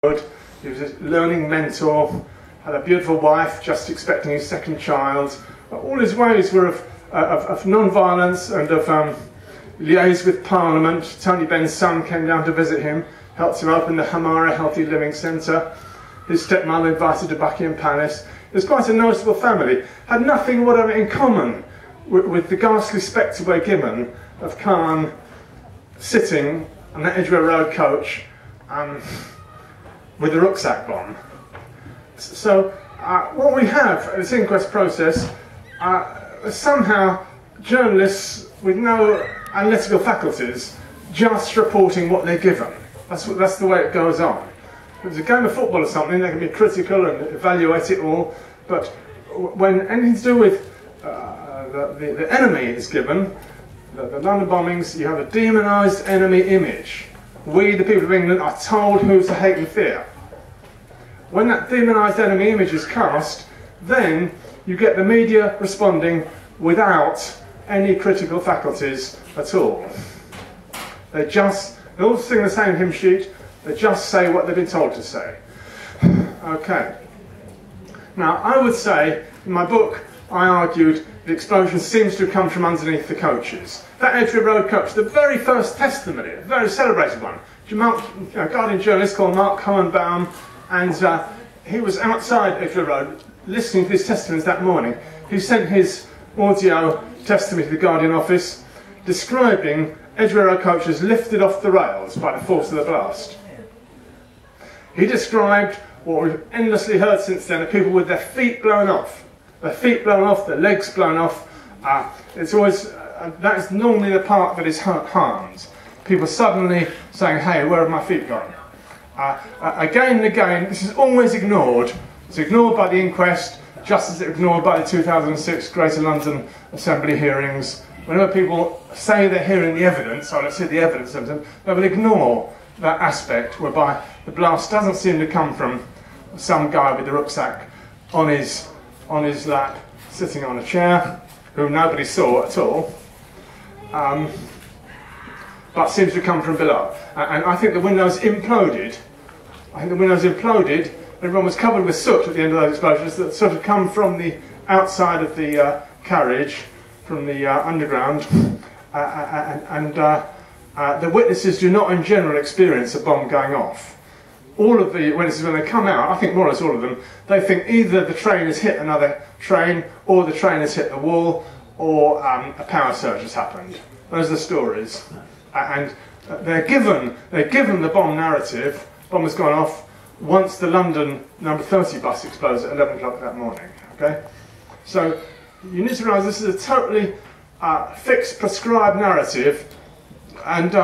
He was a learning mentor, had a beautiful wife, just expecting his second child. All his ways were of non-violence and of liaise with Parliament. Tony Benn's son came down to visit him, helped him open the Hamara Healthy Living Centre. His stepmother invited to Buckingham Palace. It was quite a noticeable family. Had nothing whatever in common with the ghastly spectre we're given of Khan sitting on that Edgware Road coach with the rucksack bomb. So what we have at this inquest process somehow journalists with no analytical faculties just reporting what they're given. That's the way it goes on. If it's a game of football or something, they can be critical and evaluate it all, but when anything to do with the enemy is given, the London bombings, you have a demonised enemy image. We, the people of England, are told who to hate and fear. When that demonised enemy image is cast, then you get the media responding without any critical faculties at all. They all sing the same hymn sheet, they just say what they've been told to say. Okay. Now, I would say, in my book, I argued the explosion seems to have come from underneath the coaches. That Edgware Road coach, the very first testimony, a very celebrated one, a Guardian journalist called Mark Hohenbaum, and he was outside Edgware Road listening to his testimonies that morning. He sent his audio testimony to the Guardian office describing Edgware Road coaches lifted off the rails by the force of the blast. He described what we've endlessly heard since then, of people with their feet blown off. Their feet blown off, their legs blown off. It's always, that is normally the part that is harmed. People suddenly saying, hey, where have my feet gone? Again and again, this is always ignored. It's ignored by the inquest, just as it's ignored by the 2006 Greater London Assembly hearings. Whenever people say they're hearing the evidence, or let's see the evidence of them, they will ignore that aspect whereby the blast doesn't seem to come from some guy with the rucksack on his lap, sitting on a chair, who nobody saw at all, but seems to come from below. And I think the windows imploded. Everyone was covered with soot at the end of those explosions that sort of come from the outside of the carriage, from the underground, and the witnesses do not in general experience a bomb going off. All of the witnesses, when they come out, I think more or less all of them, they think either the train has hit another train, or the train has hit the wall, or a power surge has happened. Those are the stories. And they're given the bomb narrative. Bomb has gone off once the London number 30 bus explodes at 11 o'clock that morning. Okay, so you need to realise this is a totally fixed, prescribed narrative. And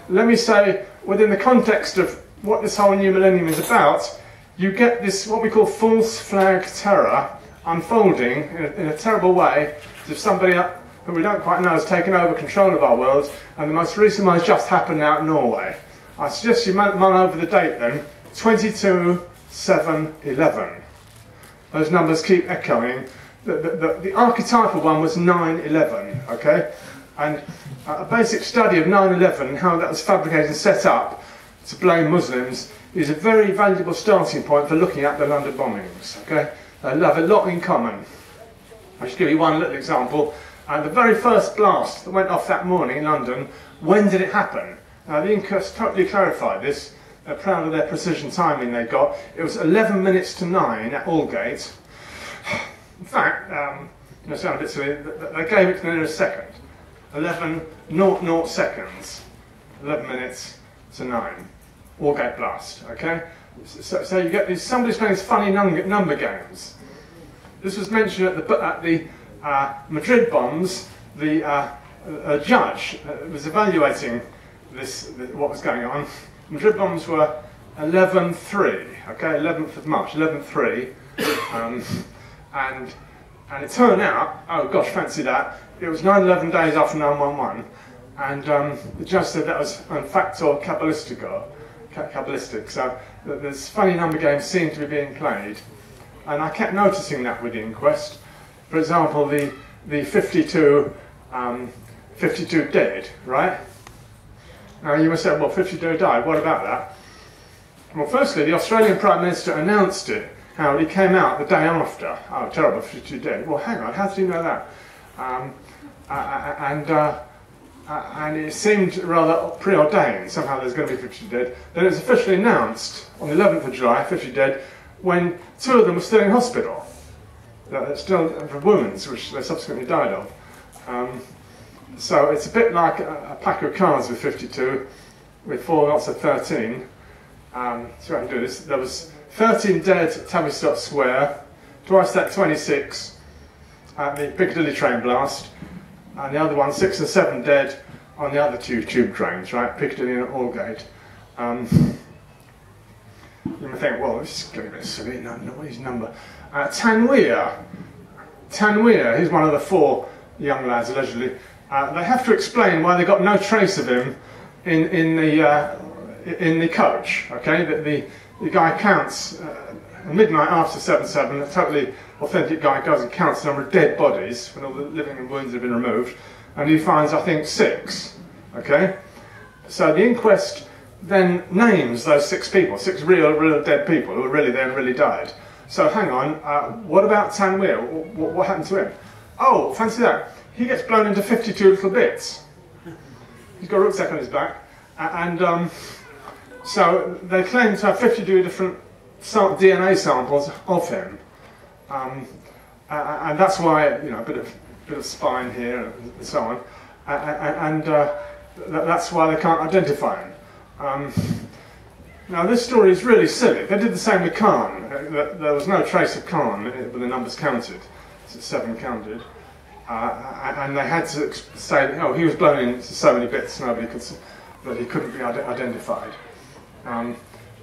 let me say, within the context of what this whole new millennium is about, you get this what we call false flag terror unfolding in a terrible way, as if somebody who we don't quite know has taken over control of our world. And the most recent one has just happened out in Norway. I suggest you mull over the date then, 22/7/11. Those numbers keep echoing. The archetypal one was 9/11, okay? And a basic study of 9/11 and how that was fabricated and set up to blame Muslims is a very valuable starting point for looking at the London bombings, okay? They have a lot in common. I'll just give you one little example. The very first blast that went off that morning in London, when did it happen? Now the inquest totally clarified this. They're proud of their precision timing they got. It was 11 minutes to 9 at Aldgate. In fact, you know, sound a bit silly, they gave it to the nearest second. 11:00 seconds. 11 minutes to 9. Aldgate blast, okay? So you get these, somebody's playing these funny number games. This was mentioned at the Madrid bombs. The judge was evaluating what was going on. Madrid bombs were 11/3, okay, 11th of March, 11/3, and it turned out, oh gosh, fancy that, it was 9/11 days after 9/11, and the judge said that was un facto cabalistic, so this funny number games seem to be being played, and I kept noticing that with the inquest. For example, the 52 dead, right? Now you must say, well, 52 died, what about that? Well, firstly, the Australian Prime Minister announced it. How he came out the day after. Oh, terrible, 52 dead. Well, hang on, how did he know that? And it seemed rather preordained. Somehow there's going to be 50 dead. Then it was officially announced on the 11th of July, 50 dead, when 2 of them were still in hospital. Still for wounds, which they subsequently died of. So it's a bit like a pack of cards with 52, with 4 lots of 13. So I can do this. There was 13 dead at Tavistock Square, twice that 26 at the Piccadilly train blast, and the other one 6 and 7 dead on the other 2 tube trains, right, Piccadilly and Aldgate. You may think, well, this is getting a bit silly. No, what is his number? Tanweer, he's one of the 4 young lads allegedly. They have to explain why they got no trace of him in the coach. Okay, the guy counts at midnight after 7/7. A totally authentic guy goes and counts the number of dead bodies when all the living and wounds have been removed, and he finds, I think, 6. Okay, so the inquest then names those 6 people, 6 real dead people who were really there and really died. So hang on, what about Tanweer? What happened to him? Oh, fancy that. He gets blown into 52 little bits. He's got a rucksack on his back. And so they claim to have 52 different DNA samples of him. And that's why, you know, a bit of spine here and so on. And that's why they can't identify him. Now this story is really silly. They did the same with Khan. There was no trace of Khan with the numbers counted. So 7 counted. And they had to say, oh, he was blown into so many bits, nobody could, that he couldn't be identified.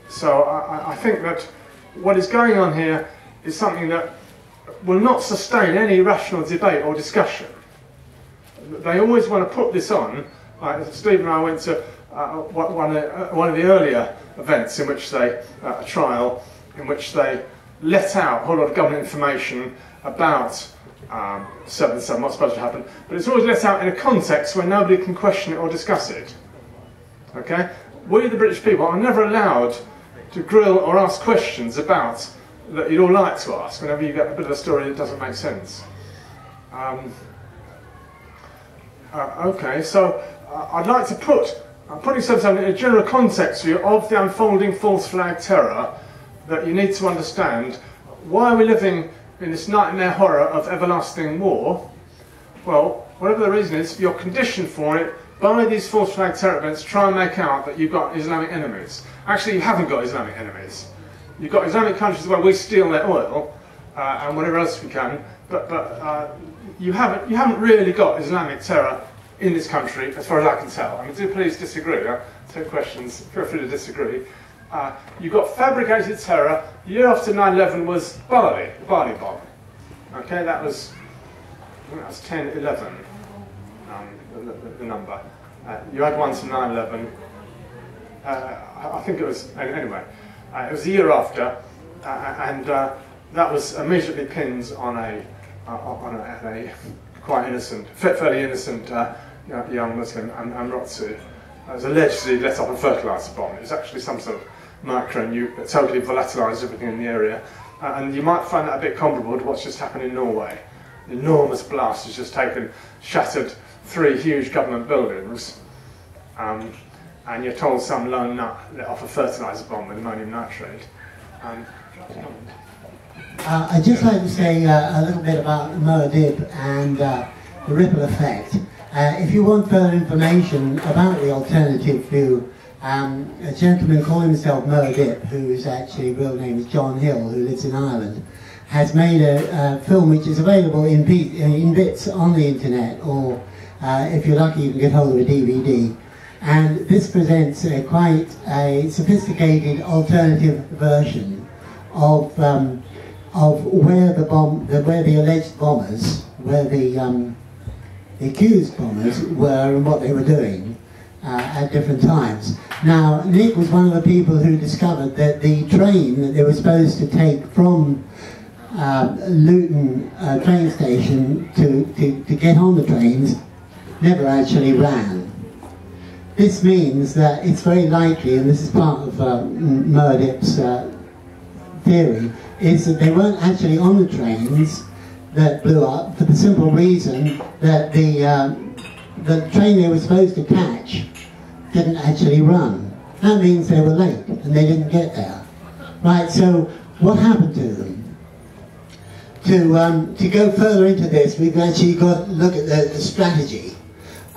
So I think that what is going on here is something that will not sustain any rational debate or discussion. They always want to put this on. Steve and I went to one of the earlier events in which they, a trial, in which they let out a whole lot of government information about 7/7, what's supposed to happen, but it's always let out in a context where nobody can question it or discuss it. Okay? We, the British people, are never allowed to grill or ask questions about that you'd all like to ask whenever you get a bit of a story that doesn't make sense. Okay, so I'd like to I'm putting 7/7 in a general context view of the unfolding false flag terror, that you need to understand why we're living in this nightmare horror of everlasting war. Well, whatever the reason is, you're conditioned for it by these false flag terror events. Try and make out that you've got Islamic enemies. Actually, you haven't got Islamic enemies. You've got Islamic countries where we steal their oil and whatever else we can, but you haven't really got Islamic terror in this country, as far as I can tell. I mean, do please disagree. Take questions. Feel free to disagree. You've got fabricated terror. The year after 9/11 was Bali, the Bali bomb. Okay, that was, I think that was 10/11, the number. You had one to 9/11. I think it was, anyway, it was the year after, and that was immediately pinned on a quite innocent, fairly innocent young Muslim, Amrotsu. It was allegedly let off a fertiliser bomb. It was actually some sort of micro-nuke that totally volatilised everything in the area. And you might find that a bit comparable to what's just happened in Norway. An enormous blast has just shattered 3 huge government buildings. And you're told some lone nut let off a fertiliser bomb with ammonium nitrate. I'd just like to say a little bit about Moadib and the ripple effect. If you want further information about the alternative view, a gentleman calling himself Moadib, whose actually real name is John Hill, who lives in Ireland, has made a film which is available in bits on the internet, or if you're lucky you can get hold of a DVD. And this presents quite a sophisticated alternative version of where the alleged bombers, where the accused bombers were and what they were doing at different times. Now, Nick was one of the people who discovered that the train that they were supposed to take from Luton train station to get on the trains never actually ran. this means that it's very likely, and this is part of Moadip's theory, is that they weren't actually on the trains that blew up for the simple reason that the train they were supposed to catch didn't actually run. That means they were late and they didn't get there. Right, so what happened to them? To go further into this, we've actually got to look at the strategy.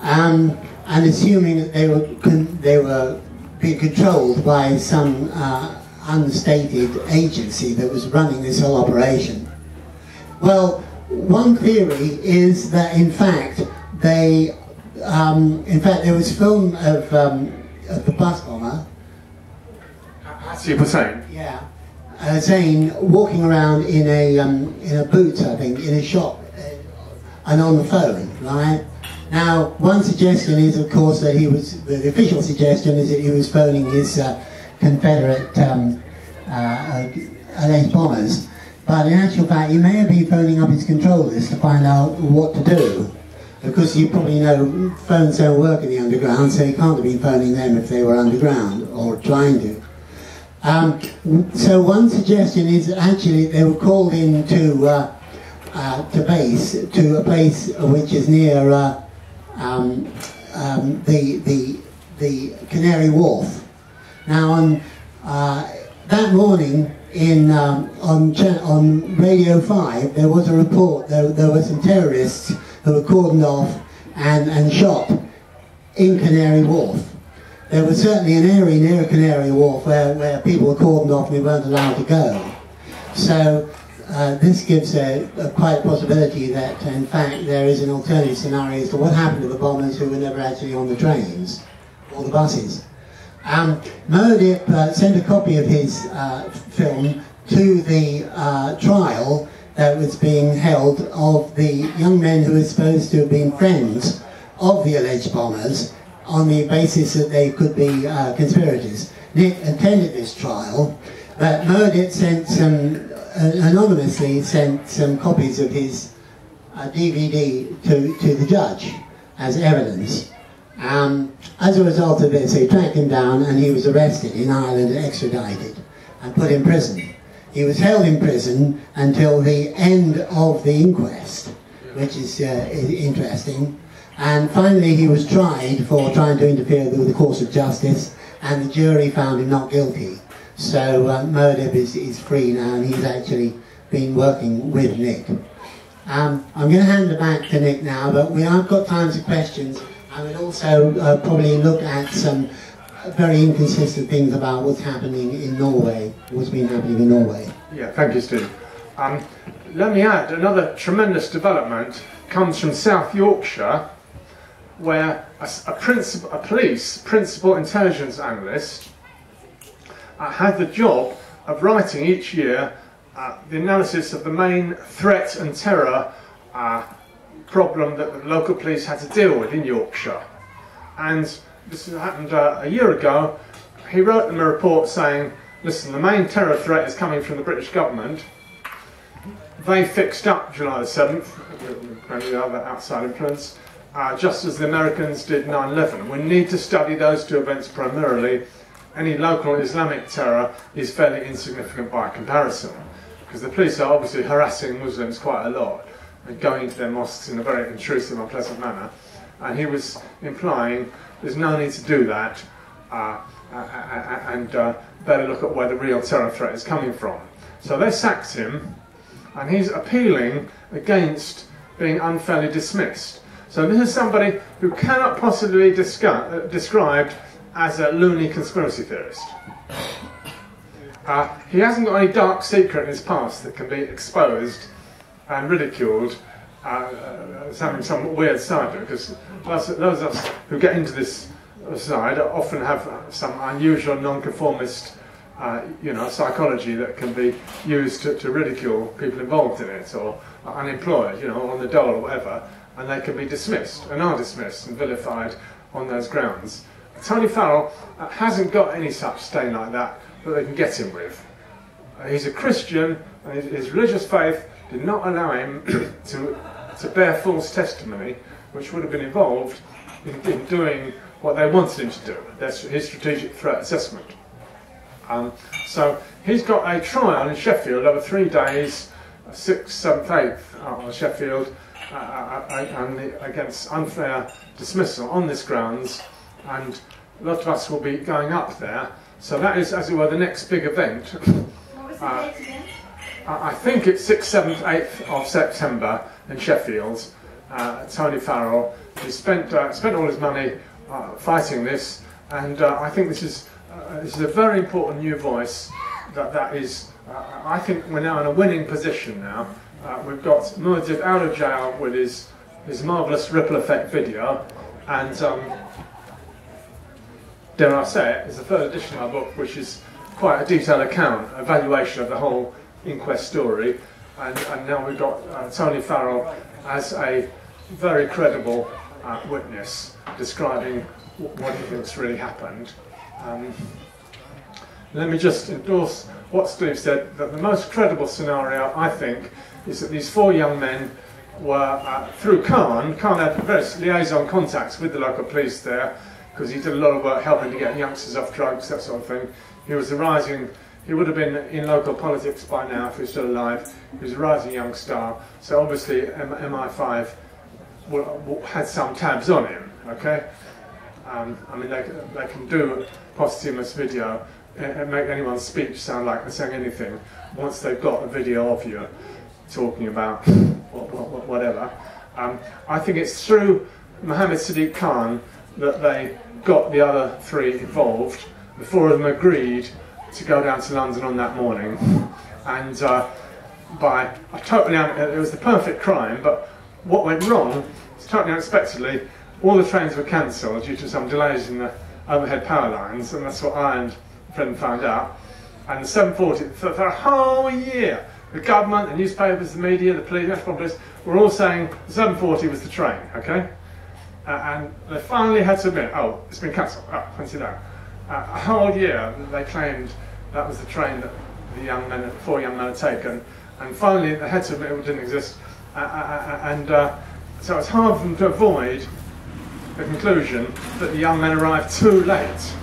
And assuming that they were being controlled by some unstated agency that was running this whole operation. Well, one theory is that in fact there was film of the bus bomber. As you were saying. Yeah. Zane walking around in a boots, I think, in a shop, and on the phone, right? Now, one suggestion is, of course, that the official suggestion is that he was phoning his Confederate alleged bombers, but in actual fact, he may have been phoning up his control list to find out what to do. Because you probably know phones don't work in the underground, so he can't have been phoning them if they were underground, or trying to. So one suggestion is that actually they were called in to base, to a place which is near the Canary Wharf. Now on that morning on Radio 5 there was a report there were some terrorists who were cordoned off and shot in Canary Wharf. There was certainly an area near Canary Wharf where people were cordoned off and they weren't allowed to go. So this gives quite a possibility that in fact there is an alternative scenario as to what happened to the bombers who were never actually on the trains or the buses. Moadip sent a copy of his film to the trial that was being held of the young men who were supposed to have been friends of the alleged bombers on the basis that they could be conspirators. Nick attended this trial, but Moadip anonymously sent some copies of his DVD to the judge as evidence. As a result of this, they tracked him down and he was arrested in Ireland and extradited and put in prison. He was held in prison until the end of the inquest, which is interesting. And finally he was tried for trying to interfere with the course of justice, and the jury found him not guilty. So Moadip is free now, and he's actually been working with Nick. I'm going to hand it back to Nick now, but I've got time for questions. I would also probably look at some very inconsistent things about what's happening in Norway, what's been happening in Norway. Yeah, thank you, Steve. Let me add, another tremendous development comes from South Yorkshire, where a police principal intelligence analyst had the job of writing each year the analysis of the main threat and terror problem that the local police had to deal with in Yorkshire. And this happened a year ago. He wrote them a report saying, listen, the main terror threat is coming from the British government. They fixed up July the 7th, any other outside influence, just as the Americans did 9/11. We need to study those two events primarily. Any local Islamic terror is fairly insignificant by comparison, because the police are obviously harassing Muslims quite a lot and going into their mosques in a very intrusive, unpleasant manner. And he was implying there's no need to do that, and better look at where the real terror threat is coming from. So they sacked him, and he's appealing against being unfairly dismissed. So this is somebody who cannot possibly be described as a loony conspiracy theorist. He hasn't got any dark secret in his past that can be exposed and ridiculed as having some weird side to it, because those of us who get into this side often have some unusual non-conformist psychology that can be used to ridicule people involved in it, or unemployed, on the dole or whatever, and they can be dismissed, and are dismissed and vilified on those grounds. Tony Farrell hasn't got any such stain like that they can get him with. He's a Christian, and his religious faith did not allow him to bear false testimony, which would have been involved in doing what they wanted him to do, his strategic threat assessment. So he's got a trial in Sheffield over 3 days, 6th, 7th, 8th on Sheffield, against unfair dismissal on this grounds, and a lot of us will be going up there. So that is, as it were, the next big event. What was the date again? I think it's 6th, 7th, 8th of September in Sheffield. Tony Farrell, he spent all his money fighting this, and I think this is a very important new voice. That is, I think we're now in a winning position now. We've got Muad'Dib out of jail with his marvellous ripple effect video, and dare I say it, it's the 3rd edition of our book, which is quite a detailed account, evaluation of the whole inquest story, and now we've got Tony Farrell as a very credible witness describing what he thinks really happened. Let me just endorse what Steve said, that the most credible scenario, I think, is that these 4 young men were, through Khan had various liaison contacts with the local police there, because he did a lot of work helping to get youngsters off drugs, that sort of thing. He was he would have been in local politics by now if he was still alive. He was a rising young star, so obviously MI5 had some tabs on him, okay? I mean, they can do posthumous video and make anyone's speech sound like they're saying anything once they've got a video of you talking about whatever. I think it's through Mohammed Sadiq Khan that they got the other 3 involved. The 4 of them agreed to go down to London on that morning, and it was the perfect crime, but what went wrong was totally unexpectedly, all the trains were cancelled due to some delays in the overhead power lines, and that's what I and a friend found out. And the 740, for a whole year, the government, the newspapers, the media, the police, National Police, were all saying the 740 was the train, okay? And they finally had to admit, oh, it's been cancelled, oh, fancy that. A whole year they claimed that was the train that the 4 young men had taken, and finally they had to admit it didn't exist, so it's hard for them to avoid the conclusion that the young men arrived too late.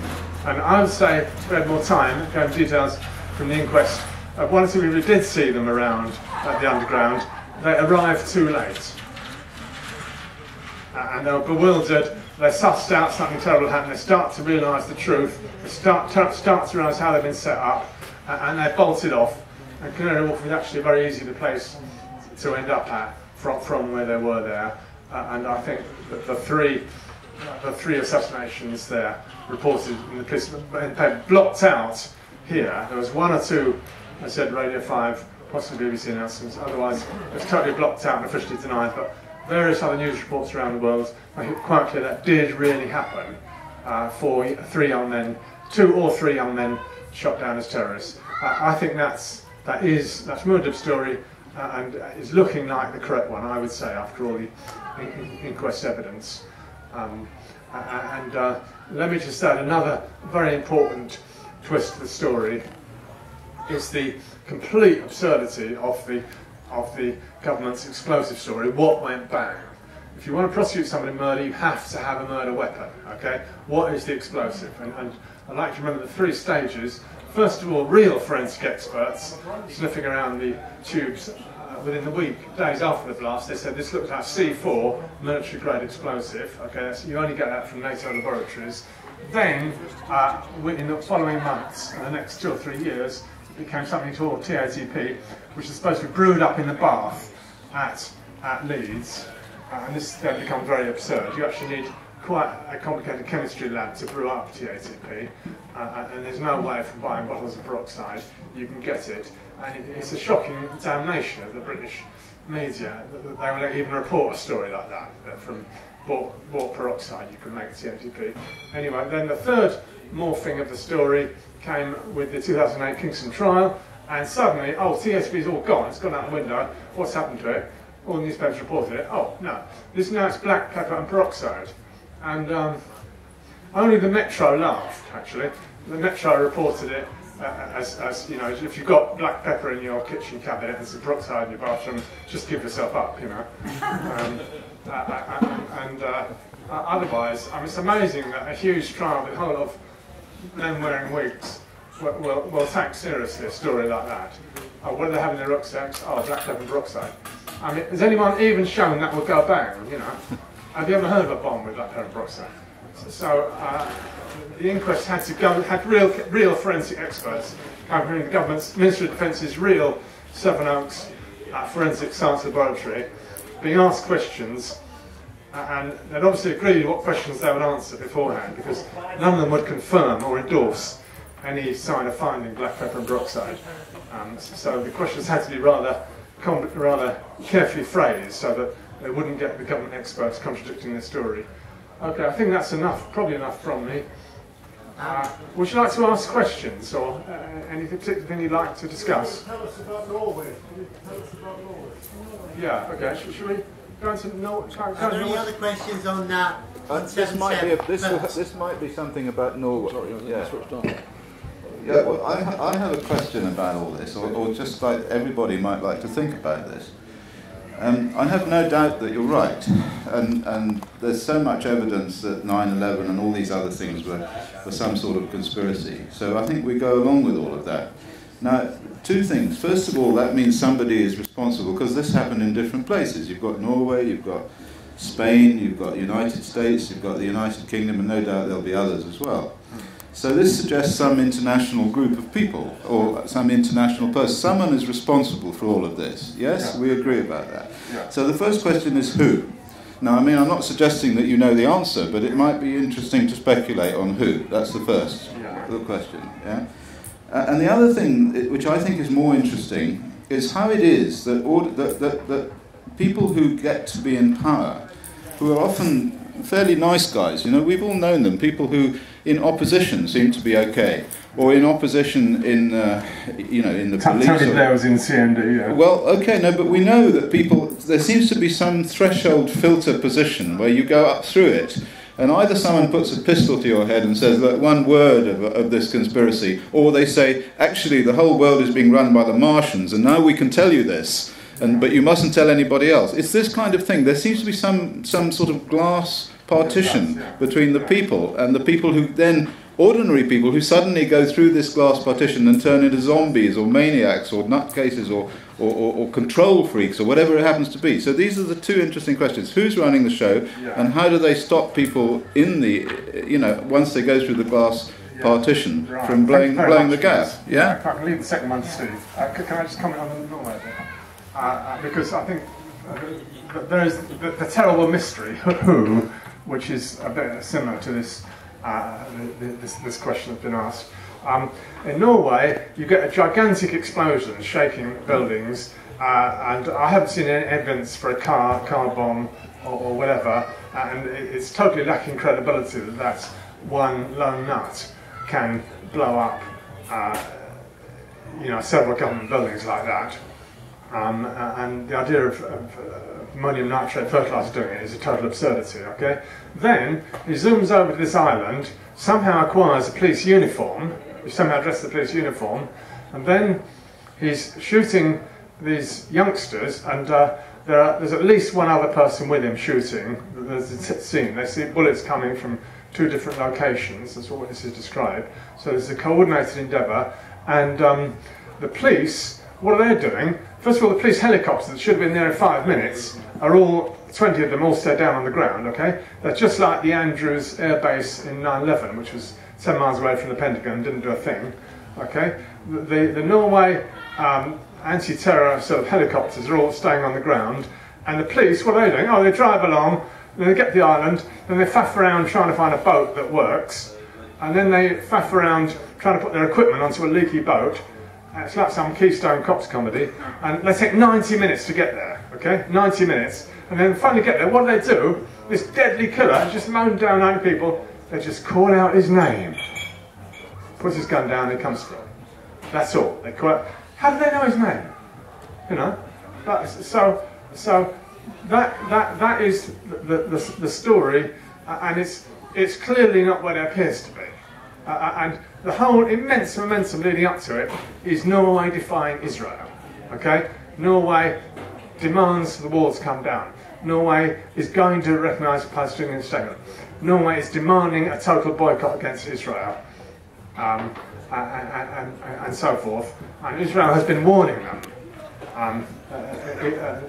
And I would say, if we had more time, going into details from the inquest, one or two people who did see them around at the underground, they arrived too late. And they were bewildered, they sussed out something terrible happened, they start to realise the truth, they start to realise how they've been set up, and they bolted off. And Canary Wharf is actually a very easy place to end up at from where they were there. And I think that the three assassinations there reported in the police paper blocked out here. There was 1 or 2, I said Radio 5, possibly BBC announcements, otherwise it was totally blocked out and officially denied, but various other news reports around the world make it quite clear that did really happen for 3 young men, 2 or 3 young men shot down as terrorists. I think that's Muad'Dib's story, and is looking like the correct one, I would say, after all the inquest evidence. Let me just add another very important twist to the story is the complete absurdity of the government's explosive story. What went bang? If you want to prosecute somebody in murder, you have to have a murder weapon. Okay? What is the explosive? And I'd like to remember the 3 stages. First of all, real forensic experts sniffing around the tubes within the days after the blast. They said this looked like C4, military-grade explosive. Okay, you only get that from NATO laboratories. Then, in the following months, the next 2 or 3 years, it became something called TATP, which is supposed to be brewed up in the bath at Leeds. And this then becomes very absurd. You actually need quite a complicated chemistry lab to brew up TATP, and there's no way from buying bottles of peroxide you can get it. And it's a shocking damnation of the British media that they will even report a story like that from bought peroxide you can make TATP. Anyway, then the 3rd morphing of the story came with the 2008 Kingston trial, and suddenly, oh, TATP's all gone, it's gone out the window, what's happened to it? All the newspapers reported it. Oh, no, now it's black pepper and peroxide. And only the Metro laughed, actually. The Metro reported it as you know, if you've got black pepper in your kitchen cabinet and some peroxide in your bathroom, just give yourself up, you know. and otherwise, I mean, it's amazing that a huge trial with a whole lot of men wearing wigs will take seriously a story like that. What do they have in their rucksacks? Oh, black pepper peroxide. I mean, has anyone even shown that will go bang, you know? Have you ever heard of a bomb with black pepper peroxide? So the inquest had real forensic experts coming from the government's Ministry of Defence's real Sevenoaks forensic science laboratory, being asked questions, and they'd obviously agreed what questions they would answer beforehand, because none of them would confirm or endorse any sign of finding black pepper and peroxide. So the questions had to be rather carefully phrased so that they wouldn't get the government experts contradicting their story. Okay, I think that's enough, probably enough from me. Would you like to ask questions or any particular thing you'd like to discuss? Tell us about Norway. Tell us about Norway. Yeah, okay, should we go into Norway? Are there any other questions on that? This might be something about Norway. Sorry, yeah. Yeah, well, I have a question about all this, or just like everybody might like to think about this. I have no doubt that you're right, and there's so much evidence that 9/11 and all these other things were some sort of conspiracy. So I think we go along with all of that. Now, two things. First of all, that means somebody is responsible, because this happened in different places. You've got Norway, you've got Spain, you've got the United States, you've got the United Kingdom, and no doubt there'll be others as well. So this suggests some international group of people, or some international person. Someone is responsible for all of this. Yes, yeah. We agree about that. Yeah. So the first question is who? Now, I mean, I'm not suggesting that you know the answer, but it might be interesting to speculate on who. That's the first question. Yeah. And the other thing, which I think is more interesting, is how it is that people who get to be in power, who are often fairly nice guys, you know, we've all known them, people who in opposition seem to be okay, or in opposition in, in the police. Tony Blair was in CND, yeah. Well, okay, no, but we know that there seems to be some threshold filter position where you go up through it, and either someone puts a pistol to your head and says, look, one word of this conspiracy, or they say, actually, the whole world is being run by the Martians, and now we can tell you this, but you mustn't tell anybody else. It's this kind of thing. There seems to be some sort of glass partition between the people and the people who then, ordinary people who suddenly go through this glass partition and turn into zombies or maniacs or nutcases or control freaks or whatever it happens to be. So these are the two interesting questions. Who's running the show, and how do they stop people in the, once they go through the glass partition from blowing the gap? Yeah? I can leave the second one to Steve. Can I just comment on the Norway bit? Because I think there is the terrible mystery, who, which is a bit similar to this this question that's been asked. In Norway, you get a gigantic explosion shaking buildings, and I haven't seen any evidence for a car bomb or whatever, and it's totally lacking credibility that one lone nut can blow up several government buildings like that. And the idea of ammonium nitrate fertilizer doing it is a total absurdity, okay? Then he zooms over to this island, somehow acquires a police uniform, he somehow dresses the police uniform, and then he's shooting these youngsters, and there's at least one other person with him shooting. There's a scene, they see bullets coming from two different locations, that's what this is described. So there's a coordinated endeavour, and the police, what are they doing? First of all, the police helicopters that should have been there in 5 minutes are 20 of them all stay down on the ground, okay? They're just like the Andrews Air Base in 9/11, which was 10 miles away from the Pentagon and didn't do a thing, okay? The Norway anti-terror sort of helicopters are all staying on the ground, and the police, what are they doing? Oh, they drive along, then they get to the island, then they faff around trying to find a boat that works, and then they faff around trying to put their equipment onto a leaky boat. It's like some Keystone Cops comedy, and they take 90 minutes to get there, okay? 90 minutes. And then finally get there, what do? This deadly killer just mown down 9 people, they just call out his name. Puts his gun down, he comes through. That's all. They call out. How do they know his name? So that is the story, and it's clearly not what it appears to be. And the whole immense momentum leading up to it is Norway defying Israel. Okay? Norway demands the walls come down. Norway is going to recognise the Palestinian state. Norway is demanding a total boycott against Israel, and so forth. And Israel has been warning them.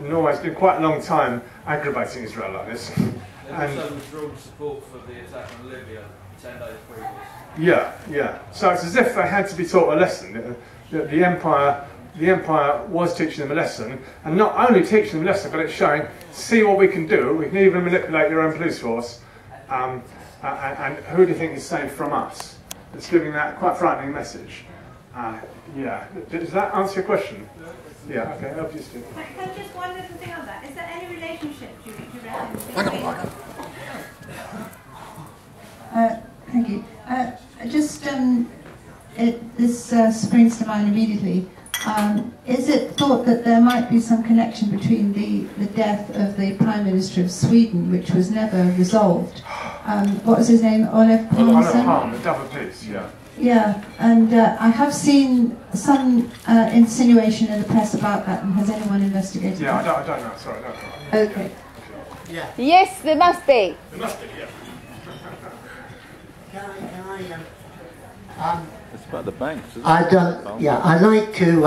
Norway's been quite a long time aggravating Israel like this. And also withdrawn support for the attack on Libya 10 days previous. Yeah. So it's as if they had to be taught a lesson. The empire was teaching them a lesson, and not only teaching them a lesson, but it's showing, see what we can do. We can even manipulate your own police force. And who do you think is safe from us? It's giving that quite frightening message. Yeah. Does that answer your question? Yeah. Okay. Obviously. Can I just one little thing on that? Is there any relationship do you reckon? Thank you. This springs to mind immediately. Is it thought that there might be some connection between the death of the Prime Minister of Sweden, which was never resolved? What was his name? Olof Palme, the double piece, yeah. Yeah, and I have seen some insinuation in the press about that, and has anyone investigated that? Yeah, I don't know, sorry, I don't know. Okay. Yeah. Yes, there must be. There must be, yeah. It's about the banks, isn't it? I'd like to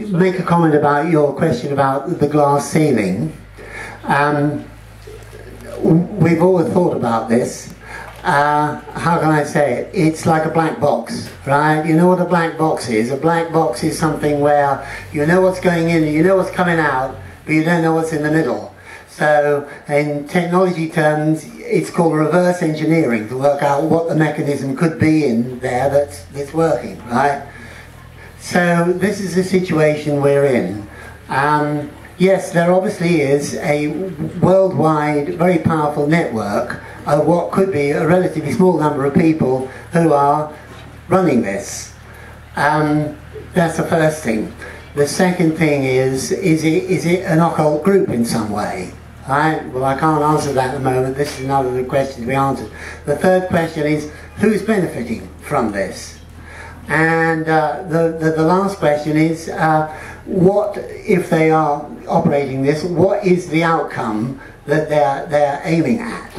make a comment about your question about the glass ceiling. We've always thought about this. How can I say it? It's like a black box, right? You know what a black box is? A black box is something where you know what's going in and you know what's coming out, but you don't know what's in the middle. So in technology terms, it's called reverse engineering, to work out what the mechanism could be in there that's working, right? So this is the situation we're in. Yes, there obviously is a worldwide, very powerful network of what could be a relatively small number of people who are running this. That's the first thing. The second thing is it an occult group in some way? Right? Well, I can't answer that at the moment. This is another of the questions to be answered. The third question is, who's benefiting from this? And the last question is, what, if they are operating this, what is the outcome that they're aiming at?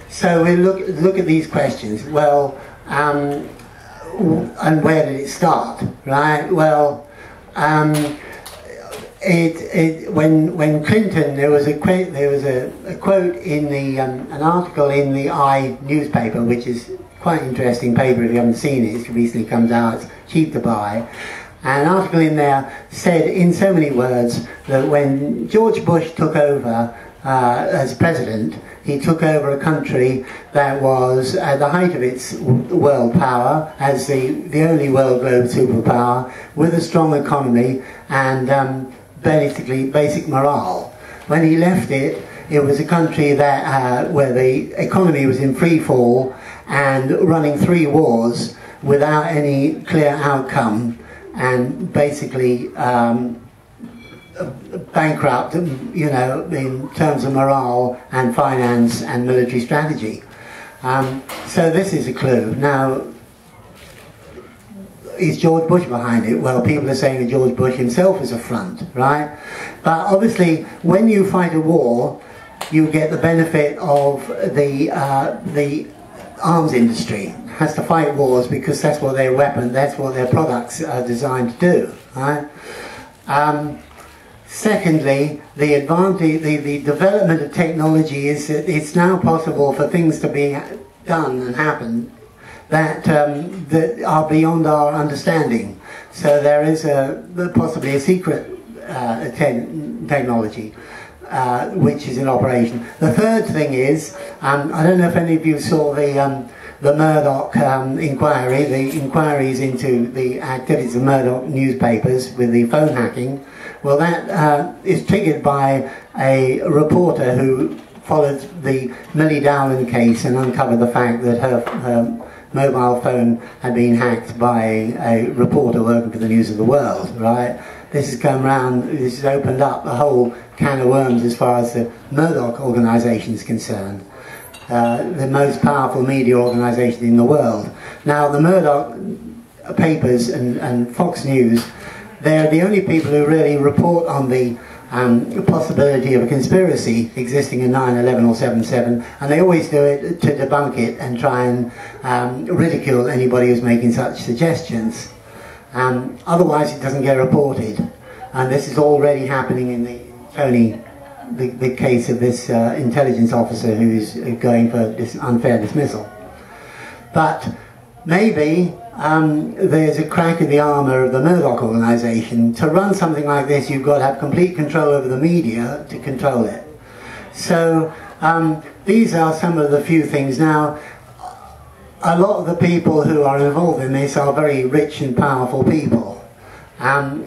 So we look at these questions. Well, and where did it start? Right? Well, when Clinton, there was a quote in an article in the I newspaper, which is quite an interesting paper if you haven't seen it. It recently comes out. It's cheap to buy. And an article in there said in so many words that when George Bush took over as president, he took over a country that was at the height of its world power, as the only world globe superpower, with a strong economy and basically basic morale. When he left it, it was a country that where the economy was in free fall and running 3 wars without any clear outcome, and basically bankrupt, you know, in terms of morale and finance and military strategy. So this is a clue. Now, is George Bush behind it? Well, people are saying that George Bush himself is a front, right? But obviously, when you fight a war, you get the benefit of the arms industry has to fight wars because that's what their weapon, that's what their products are designed to do, right? Secondly, the advantage, the development of technology is that it's now possible for things to be done and happen that that are beyond our understanding. So there is possibly a secret technology which is in operation. The third thing is, I don't know if any of you saw the Murdoch inquiry, the inquiries into the activities of Murdoch newspapers with the phone hacking. Well, that is triggered by a reporter who followed the Millie Dowling case and uncovered the fact that her mobile phone had been hacked by a reporter working for the News of the World, right? This has come round, this has opened up a whole can of worms as far as the Murdoch organisation is concerned. The most powerful media organisation in the world. Now, the Murdoch papers and Fox News, they're the only people who really report on the possibility of a conspiracy existing in 9/11 or 7/7, and they always do it to debunk it and try and ridicule anybody who's making such suggestions. Otherwise it doesn't get reported, and this is already happening in the case of this intelligence officer who's going for this unfair dismissal. But maybe there's a crack in the armour of the Murdoch organisation. To run something like this, you've got to have complete control over the media to control it. So these are some of the few things. Now, a lot of the people who are involved in this are very rich and powerful people.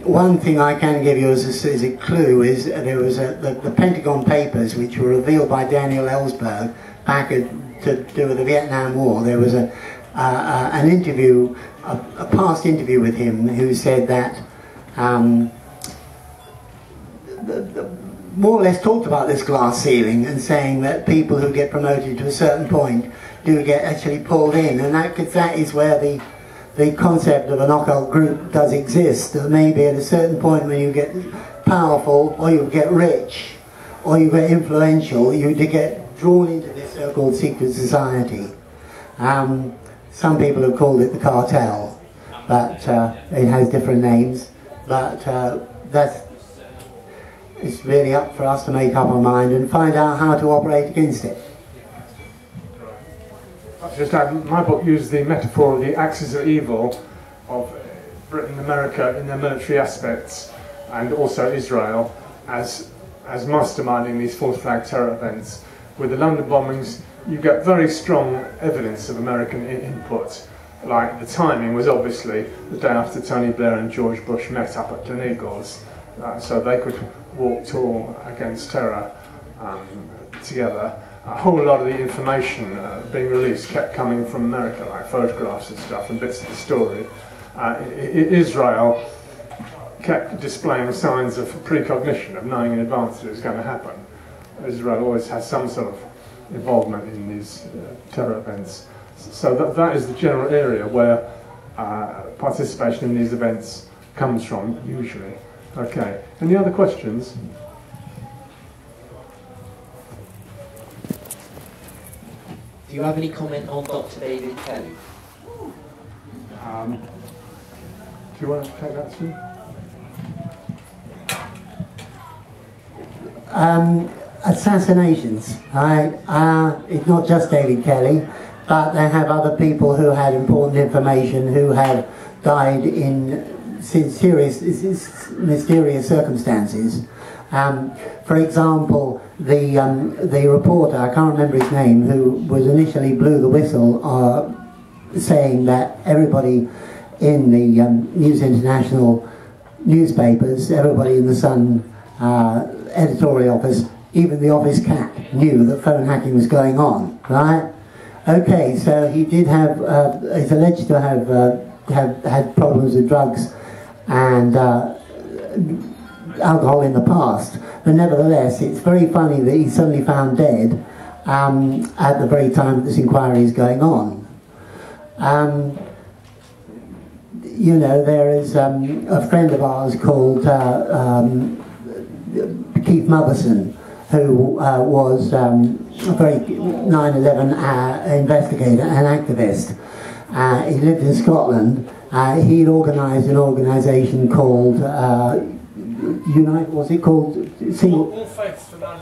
One thing I can give you as a clue is there was the Pentagon Papers, which were revealed by Daniel Ellsberg back to do with the Vietnam War. There was an interview, a past interview with him, who said that more or less talked about this glass ceiling and saying that people who get promoted to a certain point do get actually pulled in, and that is where the concept of an occult group does exist. That maybe at a certain point when you get powerful, or you get rich, or you get influential, you get drawn into this so-called secret society. Some people have called it the cartel, but it has different names. But it's really up for us to make up our mind and find out how to operate against it. Just add, my book uses the metaphor of the axis of evil of Britain and America in their military aspects, and also Israel as masterminding these false flag terror events. With the London bombings, you get very strong evidence of American input. Like the timing was obviously the day after Tony Blair and George Bush met up at Gleneagles, so they could walk tall against terror together. A whole lot of the information being released kept coming from America, like photographs and stuff and bits of the story. Israel kept displaying signs of precognition, of knowing in advance that it was going to happen. Israel always has some sort of involvement in these terror events. So that is the general area where participation in these events comes from, usually. Okay, any other questions? Do you have any comment on Dr. David Kelly? Do you want to take that, Sue? Assassinations, right? It's not just David Kelly, but they have other people who had important information who have died in serious, mysterious circumstances. For example, the reporter, I can't remember his name, who was initially blew the whistle saying that everybody in the News International newspapers, everybody in the Sun editorial office, even the office cat knew that phone hacking was going on, right? Okay, so he did have, he's alleged to have had problems with drugs and alcohol in the past, but nevertheless it's very funny that he's suddenly found dead at the very time that this inquiry is going on. You know, there is a friend of ours called Keith Motherson, who was a very 9/11 investigator and activist. He lived in Scotland. He'd organised an organisation called Unite. What's it called?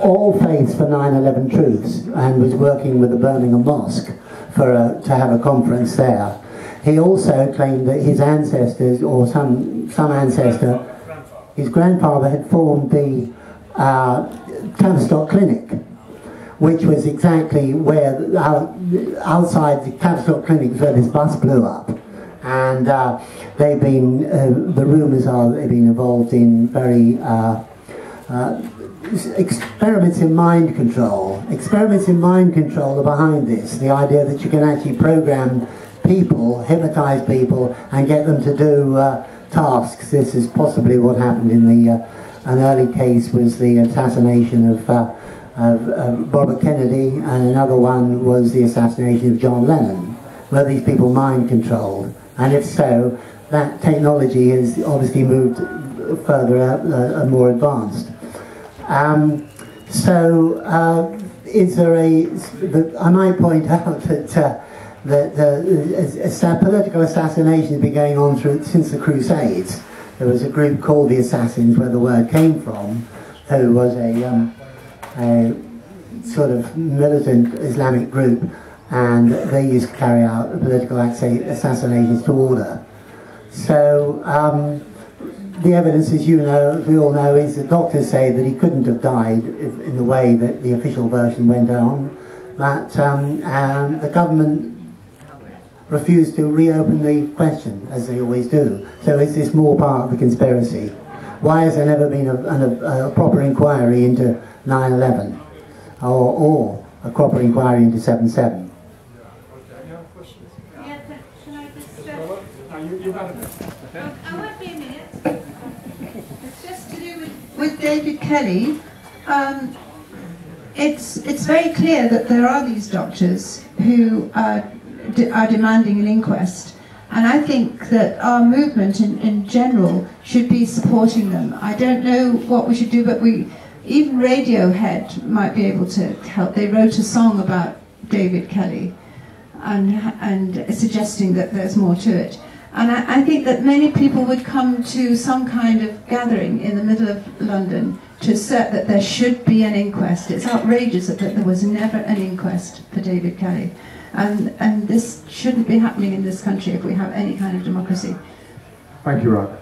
All Faiths for 9/11 Truths, and was working with the Birmingham Mosque to have a conference there. He also claimed that his ancestors, or some ancestor, his grandfather had formed the Tavistock Clinic, which was exactly where, outside the Tavistock Clinic, where this bus blew up. And they've been, the rumours are that they've been involved in very experiments in mind control. Experiments in mind control are behind this. The idea that you can actually program people, hypnotise people, and get them to do tasks. This is possibly what happened in the an early case was the assassination of Robert Kennedy, and another one was the assassination of John Lennon. Were these people mind controlled? And if so, that technology has obviously moved further out, more advanced. Is there I might point out that political assassination has been going on since the Crusades. There was a group called the Assassins, where the word came from, who was a sort of militant Islamic group, and they used to carry out political assassinations to order. So the evidence, as you know, as we all know, is that doctors say that he couldn't have died in the way that the official version went on, that the government refused to reopen the question, as they always do. So is this more part of the conspiracy? Why has there never been a proper inquiry into 9/11, or a proper inquiry into 7/7? Yeah, can I just... You got it. I won't be a minute. It's just to do with David Kelly. It's very clear that there are these doctors who are demanding an inquest, and I think that our movement in general should be supporting them. I don't know what we should do, but even Radiohead might be able to help. They wrote a song about David Kelly and suggesting that there's more to it. And I think that many people would come to some kind of gathering in the middle of London to assert that there should be an inquest. It's outrageous that there was never an inquest for David Kelly. And this shouldn't be happening in this country if we have any kind of democracy. Thank you, Rod.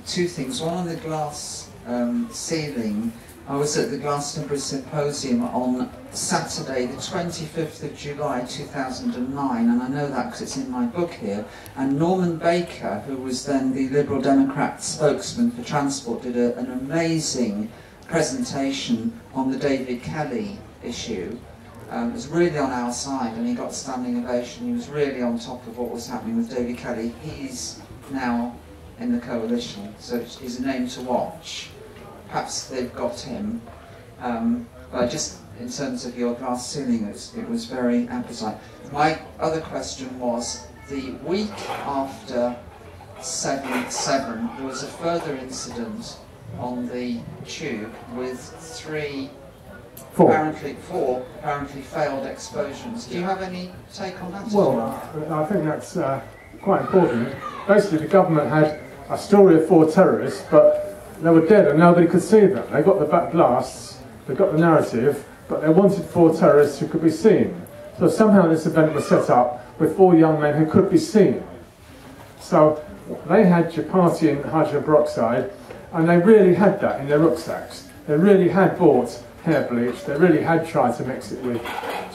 Two things. One on the glass ceiling. I was at the Glastonbury Symposium on Saturday, the 25th of July 2009, and I know that because it's in my book here. And Norman Baker, who was then the Liberal Democrat spokesman for transport, did an amazing presentation on the David Kelly issue. It was really on our side, and he got a standing ovation. He was really on top of what was happening with David Kelly. He's now in the coalition, so he's a name to watch. Perhaps they've got him, but just in terms of your glass ceiling, it was very apposite. My other question was, the week after 7/7, there was a further incident on the tube with four apparently failed explosions. Do you have any take on that? Well, I think that's quite important. Basically, the government had a story of 4 terrorists, but they were dead and nobody could see them. They got the back blasts, they got the narrative, but they wanted 4 terrorists who could be seen. So somehow this event was set up with 4 young men who could be seen. So they had chapati and hydrogen peroxide, and they really had that in their rucksacks. They really had bought hair bleach, they really had tried to mix it with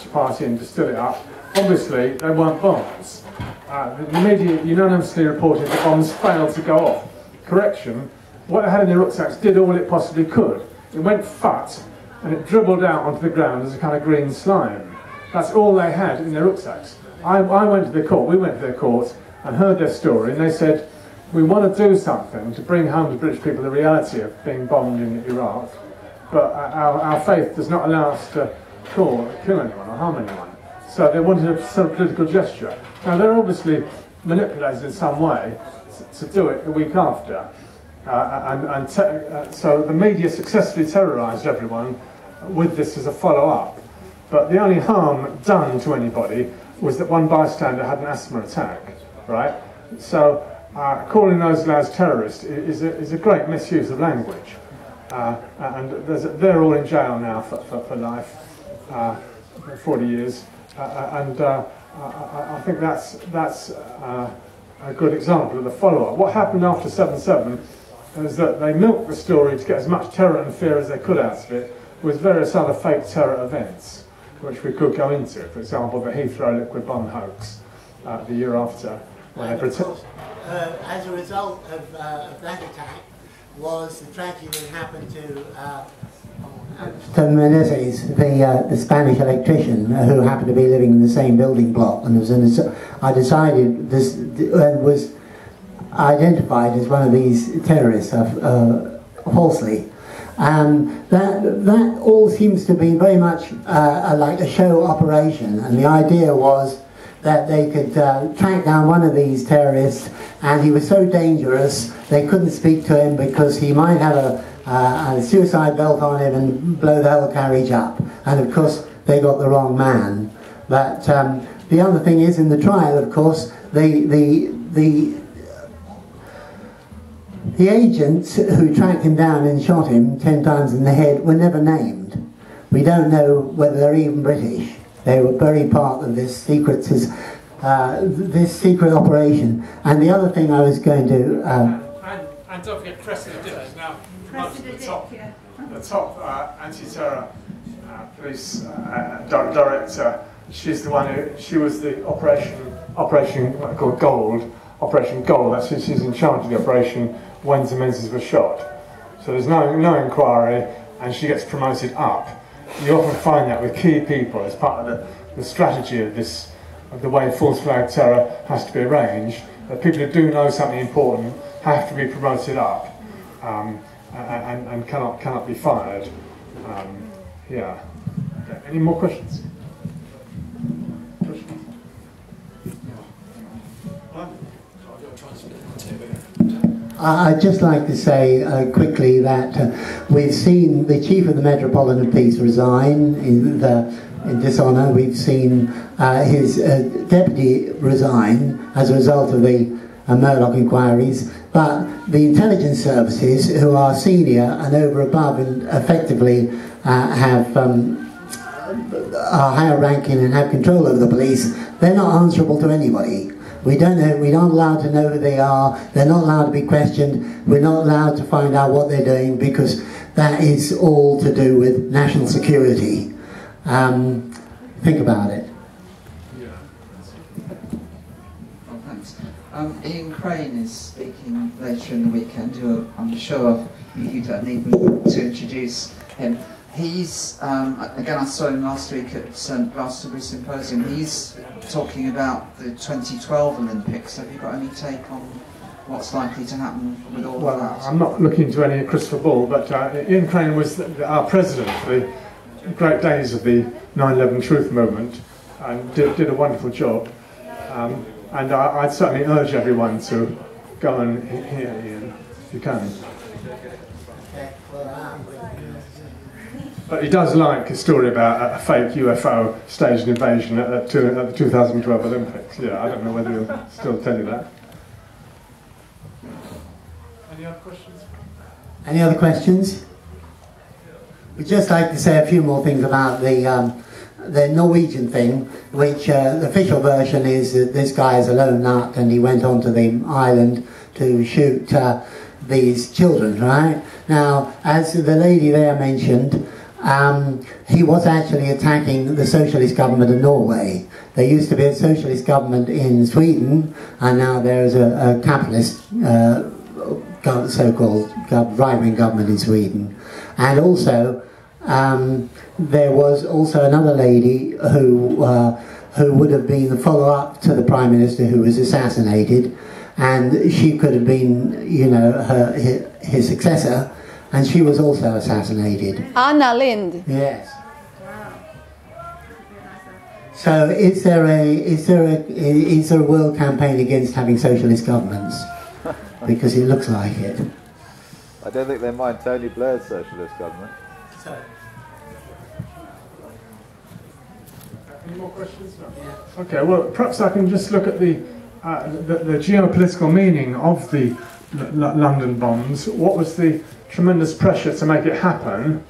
chapati and distill it up. Obviously, they weren't bombs. The media unanimously reported the bombs failed to go off. Correction, what they had in their rucksacks did all it possibly could. It went fut, and it dribbled out onto the ground as a kind of green slime. That's all they had in their rucksacks. I went to their court, we went to their court, and heard their story, and they said, we want to do something to bring home to British people the reality of being bombed in Iraq, but our faith does not allow us to kill anyone or harm anyone. So they wanted a sort of political gesture. Now they're obviously manipulated in some way to do it the week after. So the media successfully terrorised everyone with this as a follow-up. But the only harm done to anybody was that one bystander had an asthma attack, right? So calling those lads terrorists is a great misuse of language. And they're all in jail now for life, 40 years. I think that's a good example of the follow-up. What happened after 7/7 is that they milked the story to get as much terror and fear as they could out of it with various other fake terror events, which we could go into. For example, the Heathrow liquid bomb hoax the year after. And of course, as a result of that attack was the tragedy that happened to Menezes, the Spanish electrician who happened to be living in the same building block, and I decided this was identified as one of these terrorists falsely. That all seems to be very much like a show operation, and the idea was that they could track down one of these terrorists, and he was so dangerous they couldn't speak to him because he might have a suicide belt on him and blow the whole carriage up. And of course they got the wrong man. But the other thing is, in the trial, of course, the agents who tracked him down and shot him 10 times in the head were never named. We don't know whether they're even British. They were very part of this secret operation. And the other thing I was going to... and don't forget Cressida Dick is now the top anti-terror police director. She's the one who... She was the Operation called Gold. Operation Gold. That's who she's in charge of the operation when the Menzies were shot. So there's no inquiry, and she gets promoted up. You often find that with key people as part of the strategy of this, of the way false flag terror has to be arranged. That people who do know something important have to be promoted up and cannot be fired. Yeah. Okay. Any more questions? I'd just like to say quickly that we've seen the Chief of the Metropolitan Police resign in dishonour. We've seen his deputy resign as a result of the Murdoch inquiries. But the intelligence services, who are senior and over above and effectively are higher ranking and have control over the police, they're not answerable to anybody. We don't know, we're not allowed to know who they are, they're not allowed to be questioned, we're not allowed to find out what they're doing, because that is all to do with national security. Think about it. Well, thanks. Ian Crane is speaking later in the weekend, who I'm sure you don't need me to introduce him. He's, again, I saw him last week at Glastonbury Symposium. He's talking about the 2012 Olympics. Have you got any take on what's likely to happen with all of that? I'm not looking to any crystal ball, but Ian Crane was our president for the great days of the 9/11 Truth Movement, and did a wonderful job. And I'd certainly urge everyone to go and hear Ian, if you can. But he does like a story about a fake UFO staged invasion at the 2012 Olympics. Yeah, I don't know whether he'll still tell you that. Any other questions? Any other questions? We'd just like to say a few more things about the Norwegian thing, which the official version is that this guy is a lone nut and he went onto the island to shoot these children, right? Now, as the lady there mentioned, he was actually attacking the socialist government of Norway. There used to be a socialist government in Sweden, and now there is a capitalist so-called right-wing government in Sweden. And also, there was also another lady who would have been the follow-up to the Prime Minister who was assassinated, and she could have been, you know, his successor. And she was also assassinated. Anna Lind. Yes. So is there a world campaign against having socialist governments? Because it looks like it. I don't think they mind Tony Blair's socialist government. Any more questions? No. Yeah. Okay. Well, perhaps I can just look at the geopolitical meaning of the London bombs. What was the tremendous pressure to make it happen?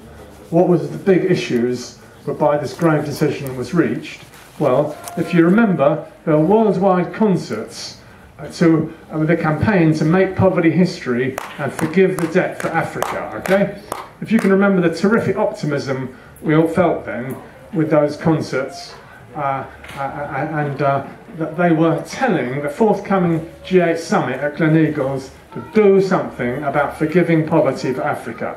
What was the big issues whereby this grave decision was reached? Well, if you remember, there were worldwide concerts with a campaign to make poverty history and forgive the debt for Africa, okay? If you can remember the terrific optimism we all felt then with those concerts, that they were telling the forthcoming G8 summit at Gleneagles to do something about forgiving poverty for Africa.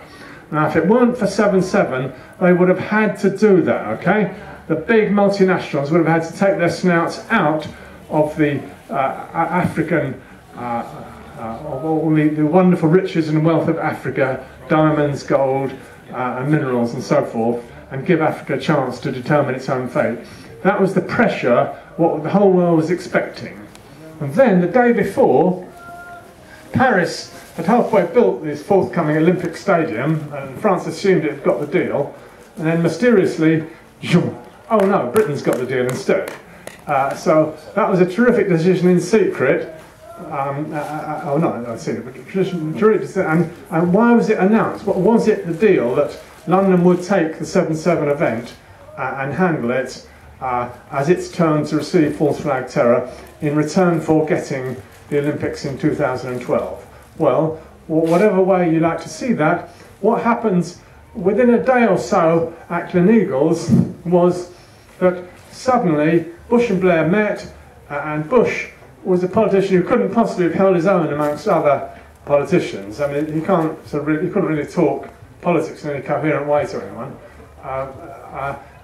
Now, if it weren't for 7/7, they would have had to do that, okay? The big multinationals would have had to take their snouts out of the African, of all the wonderful riches and wealth of Africa, diamonds, gold, and minerals and so forth, and give Africa a chance to determine its own fate. That was the pressure what the whole world was expecting. And then the day before, Paris had halfway built this forthcoming Olympic stadium, and France assumed it had got the deal, and then mysteriously, oh no, Britain's got the deal instead. So that was a terrific decision in secret. Oh no, I see it, but terrific. And why was it announced? What was it the deal that London would take the 7/7 event and handle it as its turn to receive false flag terror in return for getting the Olympics in 2012? Well, whatever way you like to see that, what happened within a day or so at Gleneagles was that suddenly Bush and Blair met, and Bush was a politician who couldn't possibly have held his own amongst other politicians. I mean, he couldn't really talk politics in any coherent way to anyone.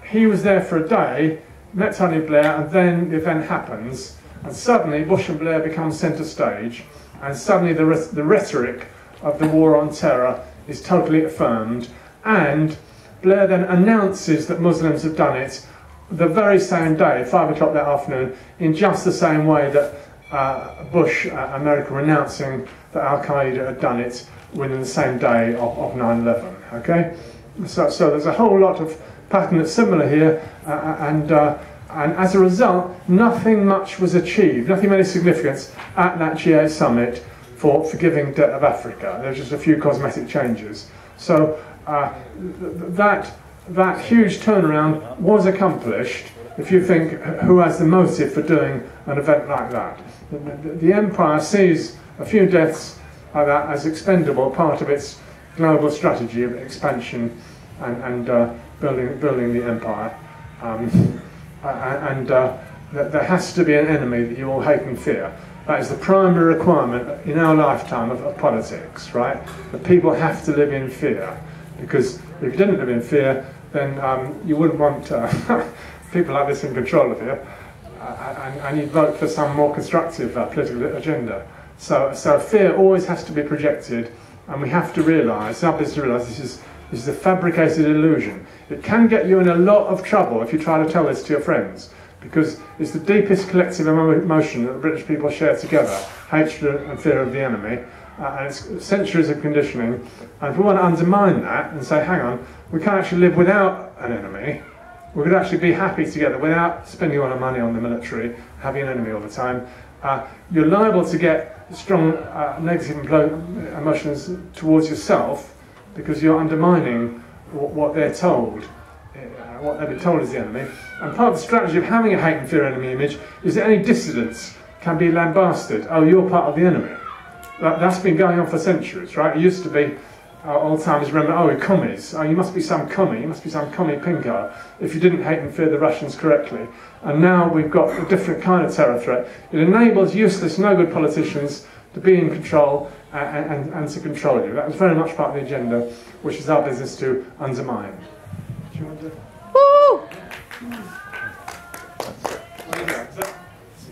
He was there for a day, met Tony Blair, and then the event happens, and suddenly Bush and Blair become centre stage, and suddenly the rhetoric of the war on terror is totally affirmed, and Blair then announces that Muslims have done it the very same day, 5 o'clock that afternoon, in just the same way that Bush, America, were announcing that Al-Qaeda had done it within the same day of 9/11. Okay, so there's a whole lot of pattern that's similar here, and as a result, nothing much was achieved, nothing of any significance at that G8 summit for forgiving debt of Africa. There were just a few cosmetic changes. So that huge turnaround was accomplished, if you think who has the motive for doing an event like that. The empire sees a few deaths like that as expendable, part of its global strategy of expansion and building the empire. There has to be an enemy that you all hate and fear. That is the primary requirement in our lifetime of politics, right? That people have to live in fear. Because if you didn't live in fear, then you wouldn't want people like this in control of you, and you'd vote for some more constructive political agenda. So fear always has to be projected, and we have to realise, our business to realise, this is a fabricated illusion. It can get you in a lot of trouble if you try to tell this to your friends, because it's the deepest collective emotion that the British people share together, hatred and fear of the enemy. And it's centuries of conditioning, and if we want to undermine that and say, hang on, we can't actually live without an enemy, we could actually be happy together without spending all our money on the military, having an enemy all the time, you're liable to get strong negative emotions towards yourself, because you're undermining what they're told, what they've been told is the enemy. And part of the strategy of having a hate and fear enemy image is that any dissidents can be lambasted. Oh, you're part of the enemy. That's been going on for centuries, right? It used to be, old timers remember, oh, you're commies. Oh, you must be some commie. You must be some commie pinko if you didn't hate and fear the Russians correctly. And now we've got a different kind of terror threat. It enables useless, no-good politicians to be in control and to control you. That was very much part of the agenda, which is our business to undermine. Do you want to? Woo!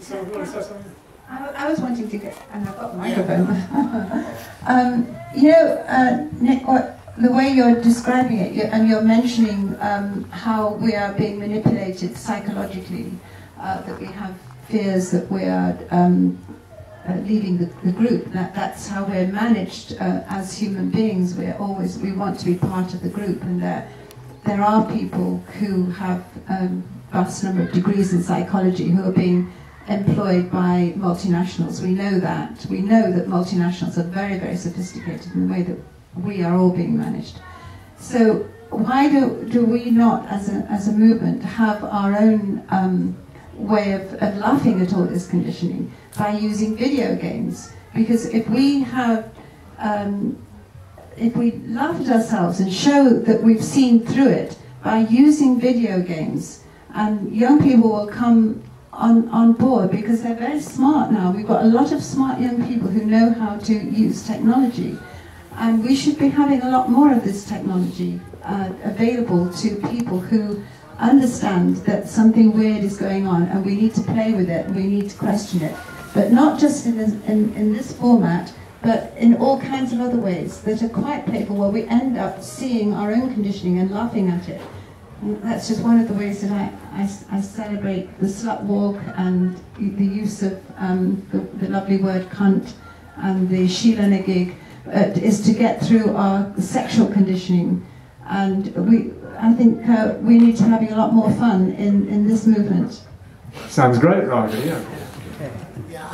Someone want to say something? I was wanting to get, and I've got the microphone. Nick, the way you're describing it, and you're mentioning how we are being manipulated psychologically, that we have fears that we are leaving the group. That's how we're managed as human beings. We want to be part of the group, and there are people who have a vast number of degrees in psychology who are being employed by multinationals. We know that. We know that multinationals are very, very sophisticated in the way that we are all being managed. So why do we not, as a movement, have our own way of laughing at all this conditioning by using video games? Because if we laugh at ourselves and show that we've seen through it by using video games, and young people will come on board because they're very smart now. We've got a lot of smart young people who know how to use technology, and we should be having a lot more of this technology available to people who understand that something weird is going on, and we need to play with it and we need to question it, but not just in this format, but in all kinds of other ways that are quite playful, where we end up seeing our own conditioning and laughing at it. That's just one of the ways that I celebrate the slut walk and the use of the lovely word cunt and the Sheila Nagig, is to get through our sexual conditioning. And I think we need to have a lot more fun in this movement. Sounds great, Roger, yeah.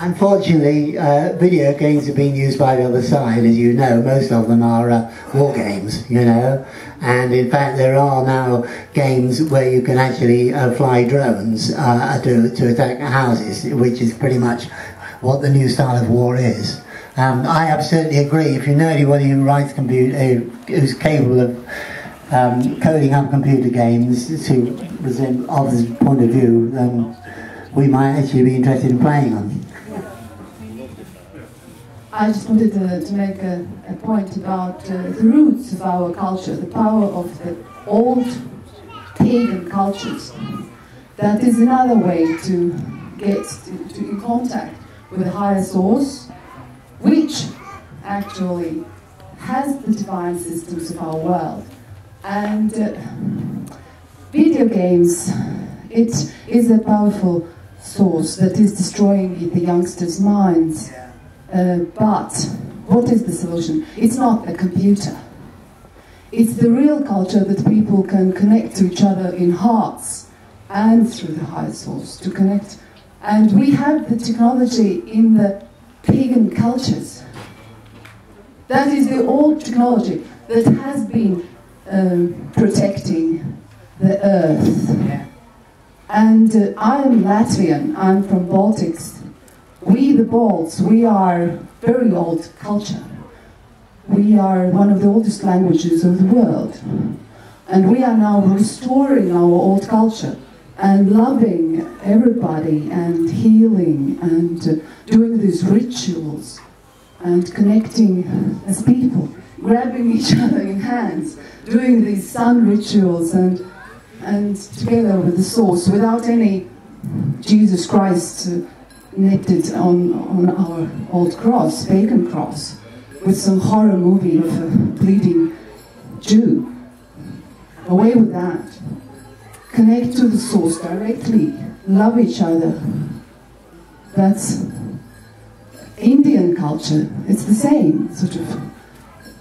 Unfortunately, video games are being used by the other side, as you know. Most of them are war games, you know. And in fact, there are now games where you can actually fly drones to attack houses, which is pretty much what the new style of war is. I absolutely agree. If you know anybody who writes who's capable of coding up computer games to present others' point of view, then we might actually be interested in playing them. I just wanted to make a point about the roots of our culture, the power of the old pagan cultures. That is another way to get in contact with a higher source, which actually has the divine systems of our world. And video games, it is a powerful source that is destroying the youngsters' minds. But what is the solution? It's not a computer. It's the real culture that people can connect to each other in hearts and through the higher source to connect. And we have the technology in the pagan cultures. That is the old technology that has been protecting the earth. And I'm Latvian, I'm from Baltics. We, the Balts, we are very old culture. We are one of the oldest languages of the world. And we are now restoring our old culture and loving everybody and healing and doing these rituals and connecting as people, grabbing each other in hands, doing these sun rituals and together with the source without any Jesus Christ knitted on our old cross, pagan cross, with some horror movie of a bleeding Jew. Away with that. Connect to the source directly. Love each other. That's Indian culture. It's the same, sort of.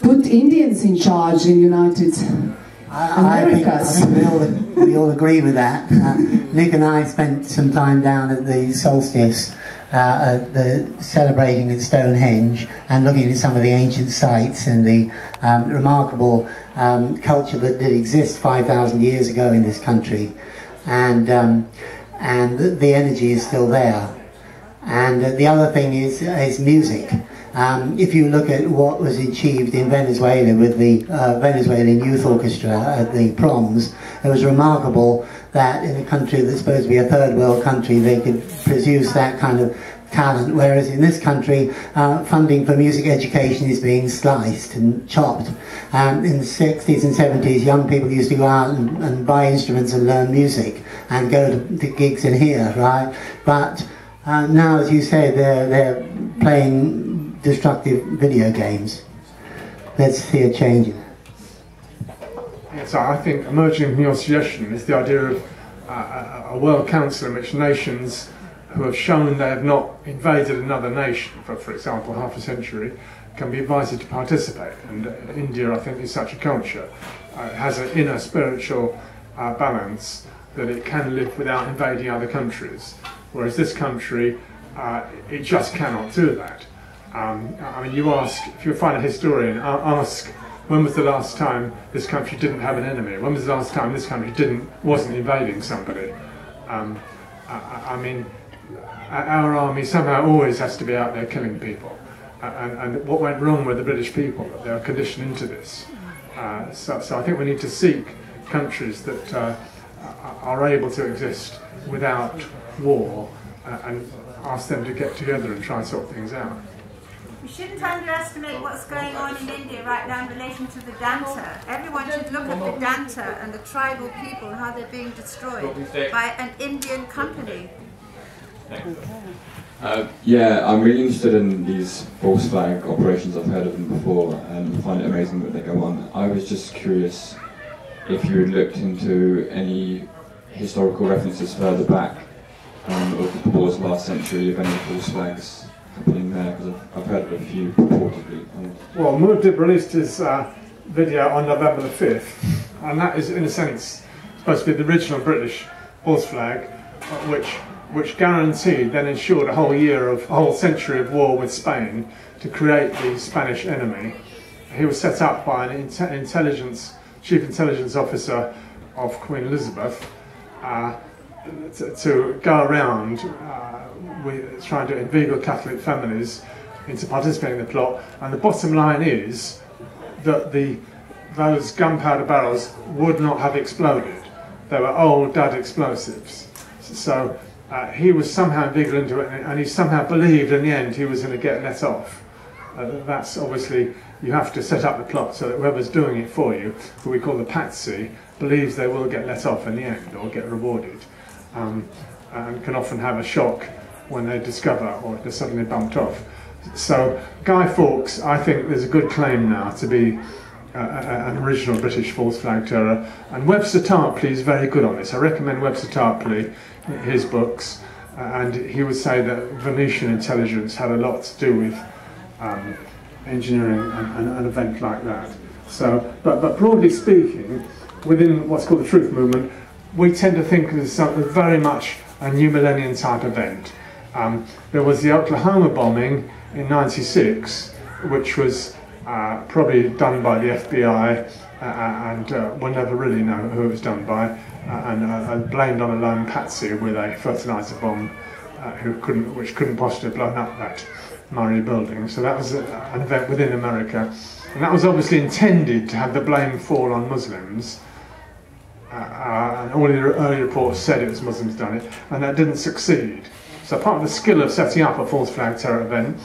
Put Indians in charge in United Americas. I think we all agree with that. Nick and I spent some time down at the solstice, celebrating at Stonehenge and looking at some of the ancient sites and the remarkable culture that did exist 5,000 years ago in this country, and the energy is still there. And the other thing is music. If you look at what was achieved in Venezuela with the Venezuelan Youth Orchestra at the proms, it was remarkable that in a country that's supposed to be a third world country they could produce that kind of talent, whereas in this country funding for music education is being sliced and chopped. In the 60s and 70s young people used to go out and buy instruments and learn music and go to gigs in here, right? But now, as you say, they're playing destructive video games. Let's see a change in that. Yes, I think emerging from your suggestion is the idea of a World Council in which nations who have shown they have not invaded another nation for example, half a century, can be invited to participate. And India, I think, is such a culture. It has an inner spiritual balance that it can live without invading other countries, whereas this country, it just cannot do that. I mean, you ask, if you find a historian, ask when was the last time this country didn't have an enemy? When was the last time this country wasn't invading somebody? I mean, our army somehow always has to be out there killing people. And what went wrong with the British people? That they are conditioned into this. So I think we need to seek countries that are able to exist without war and ask them to get together and try and sort things out. We shouldn't underestimate what's going on in India right now in relation to the Danta. Everyone should look at the Danta and the tribal people, how they're being destroyed by an Indian company. Yeah, I'm really interested in these false flag operations. I've heard of them before and I find it amazing that they go on. I was just curious if you had looked into any historical references further back of the war's last century, of any false flags happening there, because I've heard of a few purportedly. Well, Muad'Dib released his video on November the 5th, and that is, in a sense, supposed to be the original British false flag, which guaranteed, then ensured a whole century of war with Spain to create the Spanish enemy. He was set up by an chief intelligence officer of Queen Elizabeth to go around trying to inveigle Catholic families into participating in the plot. And the bottom line is that those gunpowder barrels would not have exploded. They were old dud explosives. So he was somehow inveigled into it, and he somehow believed in the end he was going to get let off. That's obviously, you have to set up the plot so that whoever's doing it for you, who we call the patsy, believes they will get let off in the end or get rewarded, and can often have a shock when they discover or they're suddenly bumped off. So Guy Fawkes, I think there's a good claim now to be an original British false flag terror, and Webster Tarpley is very good on this. I recommend Webster Tarpley, his books, and he would say that Venetian intelligence had a lot to do with engineering an event like that. So, but broadly speaking, within what's called the truth movement, we tend to think of this as very much a new millennium type event. There was the Oklahoma bombing in '96, which was probably done by the FBI, and we'll never really know who it was done by, and blamed on a lone patsy with a fertilizer bomb, which couldn't possibly have blown up that Murray building. So that was an event within America, and that was obviously intended to have the blame fall on Muslims, and all the early reports said it was Muslims done it, and that didn't succeed. So part of the skill of setting up a false flag terror event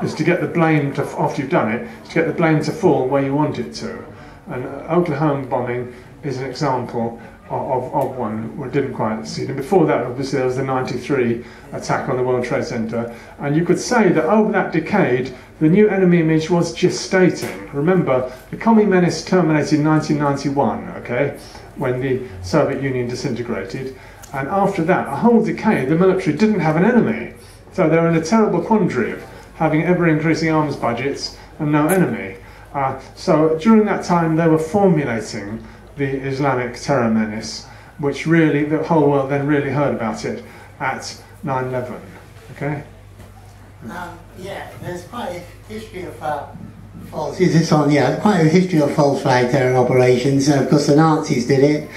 is to get the blame to, after you've done it, to get the blame to fall where you want it to. And Oklahoma bombing is an example of one where it didn't quite succeed. And before that, obviously, there was the '93 attack on the World Trade Center. And you could say that over that decade, the new enemy image was gestating. Remember, the commie menace terminated in 1991, okay, when the Soviet Union disintegrated. And after that, a whole decade, the military didn't have an enemy. So they were in a terrible quandary of having ever-increasing arms budgets and no enemy. So during that time, they were formulating the Islamic terror menace, which really, the whole world then really heard about it at 9/11, okay? Yeah, there's quite a history of false. Is this on? Yeah, quite a history of false flag terror operations. Of course, the Nazis did it.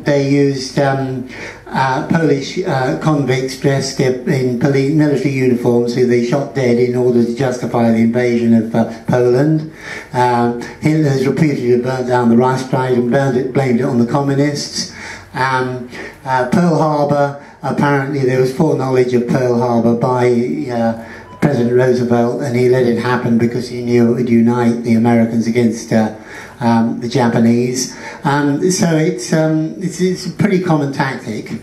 They used Polish convicts dressed in military uniforms who they shot dead in order to justify the invasion of Poland. Hitler has repeatedly burnt down the Reichstag and blamed it on the communists. Pearl Harbor, apparently there was foreknowledge of Pearl Harbor by President Roosevelt, and he let it happen because he knew it would unite the Americans against the Japanese. So it's a pretty common tactic.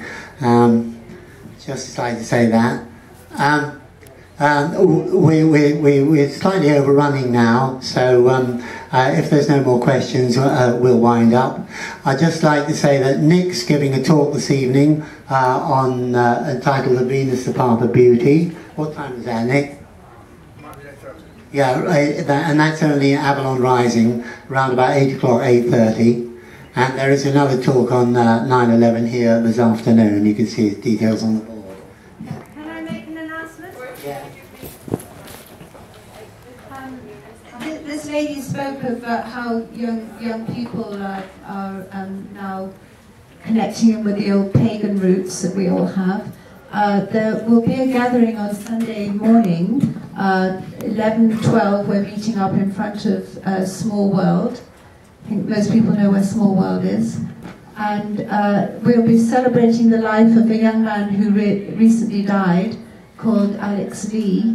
Just like to say that. We're slightly overrunning now, so if there's no more questions, we'll wind up. I'd just like to say that Nick's giving a talk this evening entitled "The Venus, the Path of Beauty." What time is that, Nick? Yeah, and that's only at Avalon Rising, around about 8 o'clock, 8:30. And there is another talk on 9/11 here this afternoon. You can see his details on the board. Can I make an announcement? Yeah. This lady spoke about how young people are now connecting them with the old pagan roots that we all have. There will be a gathering on Sunday morning, 11:12. We're meeting up in front of Small World. I think most people know where Small World is. And we'll be celebrating the life of a young man who recently died, called Alex Lee.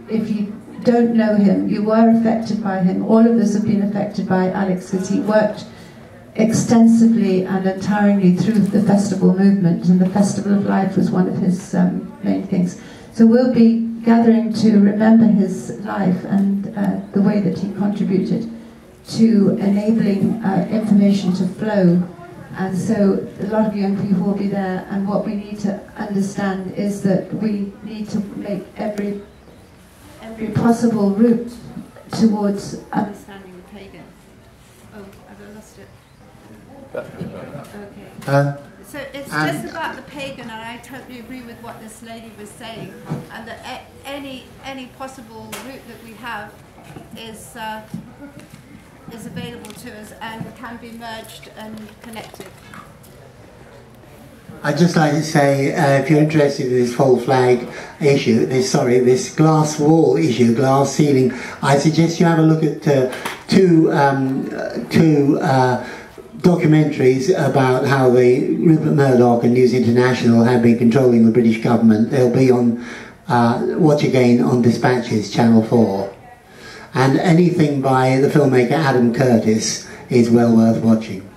If you don't know him, you were affected by him. All of us have been affected by Alex because he worked extensively and untiringly through the festival movement, and the Festival of Life was one of his main things. So we'll be gathering to remember his life and the way that he contributed to enabling information to flow. And so a lot of young people will be there, and what we need to understand is that we need to make every possible route towards understanding the pagan. Oh, I've lost it. Okay. So it's just about the pagan, and I totally agree with what this lady was saying, and that any possible route that we have is available to us and can be merged and connected. I'd just like to say, if you're interested in this false flag issue, this glass wall issue, glass ceiling, I suggest you have a look at two documentaries about how the Rupert Murdoch and News International have been controlling the British government. They'll be on Watch Again on Dispatches, Channel 4. And anything by the filmmaker Adam Curtis is well worth watching.